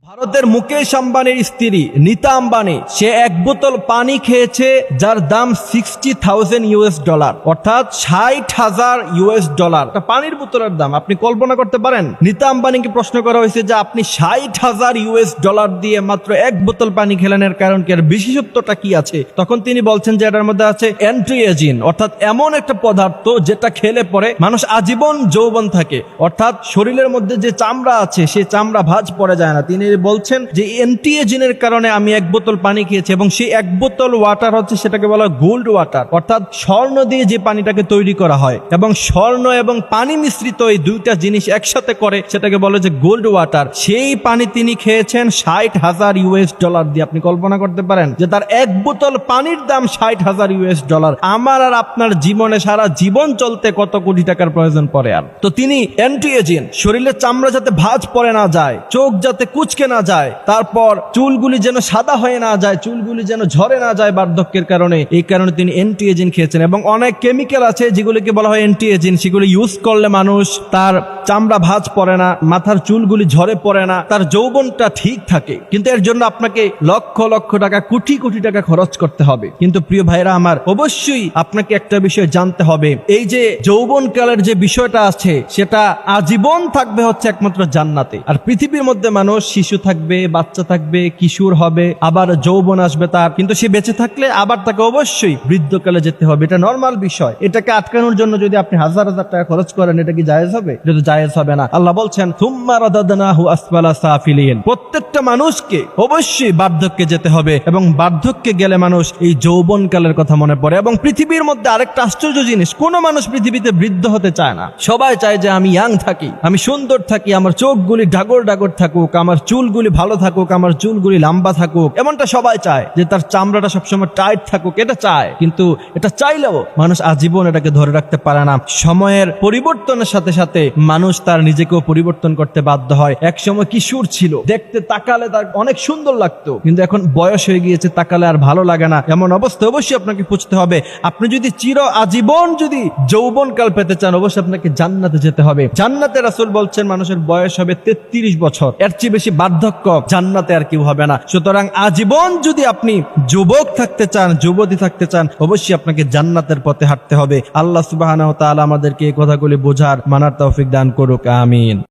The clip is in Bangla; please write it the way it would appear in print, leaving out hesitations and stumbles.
ভারতের মুকেশ আম্বানির স্ত্রী নীতা আম্বানি সে এক বোতল পানি খেয়েছে যার দাম $60,000 অর্থাৎ $60,000 একটা পানির বোতলের দাম আপনি কল্পনা করতে পারেন। নীতা আম্বানিকে প্রশ্ন করা হয়েছে যে আপনি $60,000 দিয়ে মাত্র এক বোতল পানি খেলেন, এর কারণ কি, এর বিশেষত্বটা কি আছে? তখন তিনি বলছেন যে এটার মধ্যে আছে অ্যান্টিএজিন, অর্থাৎ এমন একটা পদার্থ যেটা খেলে পরে মানুষ আজীবন যৌবন থাকে, অর্থাৎ শরীরের মধ্যে যে চামড়া আছে সেই চামড়া ভাঁজ পড়ে যায় না। তিনি বলছেন যে অ্যান্টিএজিনের কারণে আমি এক বোতল পানি খেয়েছি এবং সেই এক বোতল ওয়াটার হচ্ছে, সেটাকে বলা গোল্ড ওয়াটার, অর্থাৎ স্বর্ণ দিয়ে যে পানিটাকে তৈরি করা হয় এবং স্বর্ণ এবং পানি মিশ্রিত এই দুইটা জিনিস একসাথে করে সেটাকে বলে যে গোল্ড ওয়াটার। সেই পানি তিনি খেয়েছেন $60,000 দিয়ে। আপনি কল্পনা করতে পারেন যে তার এক বোতল পানির দাম $60,000। আমার আর আপনার জীবনে সারা জীবন চলতে কত কোটি টাকার প্রয়োজন পড়ে? আর তো তিনি অ্যান্টিএজিন, শরীরের চামড়া যাতে ভাঁজ পড়ে না যায়, চোখ যাতে কুচকে না যায়, তারপর চুলগুলি যেন সাদা হয়ে না যায়, চুলগুলি যেন ঝরে না যায় বার্ধক্যের কারণে, এই কারণে তিনি অ্যান্টিএজিন খেয়েছেন। এবং অনেক কেমিক্যাল আছে যেগুলিকে বলা হয় অ্যান্টিএজিন, সেগুলি ইউজ করলে মানুষ তার চামড়া ভাঁজ পড়ে না, মাথার চুলগুলি ঝরে পড়ে না, তার যৌবনটা ঠিক থাকে। কিন্তু এর জন্য আপনাকে লক্ষ লক্ষ টাকা, কোটি কোটি টাকা খরচ করতে হবে। কিন্তু প্রিয় ভাইরা আমার, অবশ্যই আপনাকে একটা বিষয় জানতে হবে, এই যে যৌবনকালের যে বিষয়টা আছে সেটা আজীবন থাকবে হচ্ছে একমাত্র জান্নাতে। আর পৃথিবীর মধ্যে মানুষ শিশু থাকবে, বাচ্চা থাকবে, কিশোর হবে, আবার যৌবন আসবে তার, কিন্তু সে বেঁচে থাকলে আবার তাকে অবশ্যই বৃদ্ধকালে যেতে হবে। এটা নরমাল বিষয়। এটাকে আটকানোর জন্য যদি আপনি হাজার হাজার টাকা খরচ করেন, এটা কি জায়েজ হবে? এটা তো জায়েজ হবে না। আল্লাহ বলছেন থুম্মা রাদাদনাহু আসফালা সাফিলিন। প্রত্যেকটা মানুষকে অবশ্যই বার্ধক্যে যেতে হবে এবং বার্ধক্যে গেলে মানুষ এই যৌবনকালের কথা মনে পড়ে। এবং পৃথিবীর মধ্যে আরেকটা আশ্চর্য জিনিস, কোন মানুষ পৃথিবীতে বৃদ্ধ হতে চায় না। সবাই চায় যে আমি ইয়াং থাকি, আমি সুন্দর থাকি, আমার চোখগুলি ডাগর ডাগর থাকুক, আমার চুলগুলি ভালো থাকুক, আমার চুলগুলি লম্বা থাকুক, এমনটা সবাই চায়, যে তার চামড়াটা সবসময় টাইট থাকুক, এটা চায়। কিন্তু এটা চাইলেও মানুষ আজীবন এটাকে ধরে রাখতে পারে না। সময়ের পরিবর্তনের সাথে সাথে মানুষ তার নিজেকেও পরিবর্তন করতে বাধ্য হয়। এক সময় কিশোর ছিল, দেখতে তাকালে তার অনেক সুন্দর লাগতো, কিন্তু এখন বয়স হয়ে গিয়েছে, তাকালে আর ভালো লাগে না। এমন অবস্থা অবশ্যই আপনাকে বুঝতে হবে, আপনি যদি চির আজীবন যদি যৌবনকাল পেতে চান, অবশ্যই আপনাকে জান্নাতে যেতে হবে। জান্নাতে রাসূল বলছেন মানুষের বয়স হবে 33 বছর, এর চেয়ে বেশি বার্ধক্য জান্নাতে আর কেউ হবে না। সুতরাং আজীবন যদি আপনি যুবক থাকতে চান, যুবতী থাকতে চান, অবশ্যই আপনাকে জান্নাতের পথে হাঁটতে হবে। আল্লাহ সুবহানাহু ওয়া তাআলা আমাদেরকে এই কথাগুলি বোঝার, মানার তৌফিক দান করুক। আমিন।